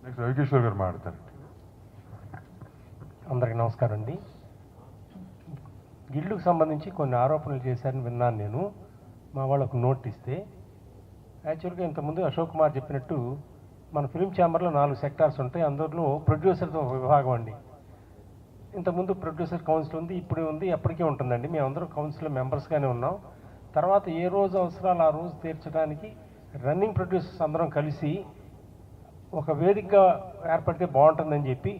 Next Ravikishore గారు మాట్లాడతారు. అందరికీ నమస్కారం అండి. గిల్లుకు సంబంధించి కొన్ని ఆరోపణలు చేశారని విన్నాను నేను. మా వాళ్ళకు నోట్ ఇస్తే యాక్చువల్గా ఇంతకుముందు అశోక్ కుమార్ చెప్పినట్టు మన ఫిలిం ఛాంబర్లో 4 సెక్టార్స్ ఉంటాయి. అందులో ప్రొడ్యూసర్తో ఒక విభాగం అండి. ఇంతకుముందు ప్రొడ్యూసర్ కౌన్సిల్ ఉంది, ఇప్పుడు ఉంది, ఎప్పటికీ ఉంటుందండి. మేమందరం కౌన్సిల్ మెంబర్స్గానే ఉన్నాం. తర్వాత ఏ రోజు అవసరాలు ఆ రోజు తీర్చడానికి రన్నింగ్ ప్రొడ్యూసర్స్ అందరం కలిసి ఒక వేదికగా ఏర్పడితే బాగుంటుందని చెప్పి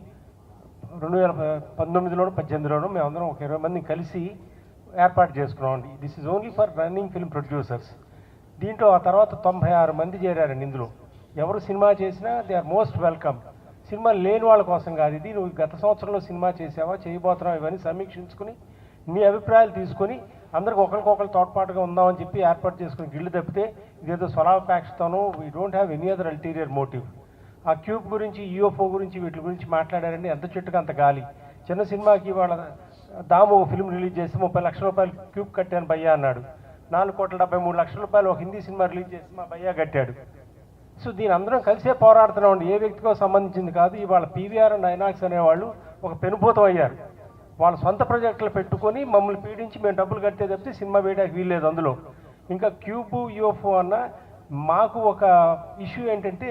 2019లోనూ 18లోనూ మేమందరం ఒక 20 మందిని కలిసి ఏర్పాటు చేసుకున్నామండి. This is only for running film producers. దీంట్లో ఆ తర్వాత 96 మంది చేరారండి. ఇందులో ఎవరు సినిమా చేసినా they are most welcome. Cinema లేని వాళ్ళ కోసం కాదు ఇది. నువ్వు గత సంవత్సరంలో సినిమా చేసావా, చేయబోతున్నావు, ఇవన్నీ సమీక్షించుకుని నీ అభిప్రాయాలు తీసుకొని అందరికి ఒకరికొకరు తోడ్పాటుగా ఉందామని చెప్పి ఏర్పాటు చేసుకుని గిల్లు తప్పితే ఇదేదో స్వలాపేక్షతోనూ we don't have any other ulterior motive. ఆ క్యూబ్ గురించి, యూఎఫ్ఓ గురించి, వీటి గురించి మాట్లాడారండి. ఎంత చెట్టుకు అంత గాలి. చిన్న సినిమాకి వాళ్ళ దాము ఫిల్మ్ రిలీజ్ చేసి 30 లక్షల రూపాయలు క్యూబ్ కట్టాను భయ్యా అన్నాడు. 4,73,00,000 రూపాయలు ఒక హిందీ సినిమా రిలీజ్ చేసి మా భయ్యా కట్టాడు. సో దీని అందరం కలిసే పోరాడుతున్నామండి. ఏ వ్యక్తికో సంబంధించింది కాదు. ఇవాళ పీవీఆర్ అండ్ ఐనాక్స్ అనేవాళ్ళు ఒక పెనుభూతం అయ్యారు. వాళ్ళ సొంత ప్రాజెక్టులు పెట్టుకొని మమ్మల్ని పీడించి మేము డబ్బులు కట్టే తప్పితే సినిమా వేయడానికి వీల్లేదు అందులో. ఇంకా క్యూబ్, యూఎఫ్ఓ అన్న మాకు ఒక ఇష్యూ ఏంటంటే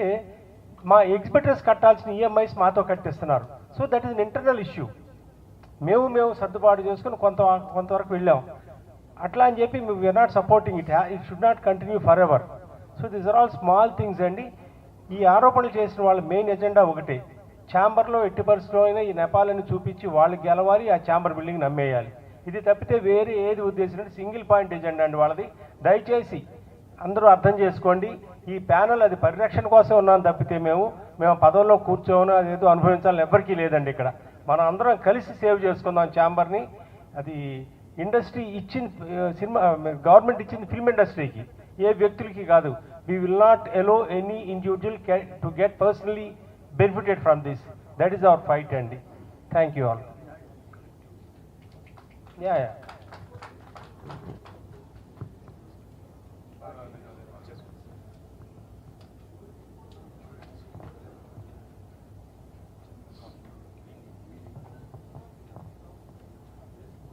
మా ఎగ్జిబిటర్స్ కట్టాల్సిన ఈఎంఐస్ మాతో కట్టిస్తున్నారు. So that is an internal issue. మేము సర్దుబాటు చేసుకుని కొంతవరకు వెళ్ళాం. అట్లా అని చెప్పి we are not supporting it. It should not continue forever. So these are all small things అండి. ఈ ఆరోపణలు చేసిన వాళ్ళ మెయిన్ ఎజెండా ఒకటే, ఛాంబర్లో ఎట్టి పరిస్థితిలో అయినా ఈ నేపాలని చూపించి వాళ్ళు గెలవాలి, ఆ ఛాంబర్ బిల్డింగ్ నమ్మేయాలి. ఇది తప్పితే వేరే ఏది ఉద్దేశించి సింగిల్ పాయింట్ ఎజెండా అండి వాళ్ళది. దయచేసి అందరూ అర్థం చేసుకోండి. ఈ ప్యానల్ అది పరిరక్షణ కోసం ఉన్నాను తప్పితే మేము పదవుల్లో కూర్చోను, అదేదో అనుభవించాలని ఎవరికీ లేదండి. ఇక్కడ మనం అందరం కలిసి సేవ్ చేసుకుందాం ఛాంబర్ని. అది ఇండస్ట్రీ ఇచ్చిన సినిమా, గవర్నమెంట్ ఇచ్చింది ఫిల్మ్ ఇండస్ట్రీకి, ఏ వ్యక్తులకి కాదు. We will not allow any individual to get personally benefited from this. That is our fight, Andy. Thank you all. Yeah.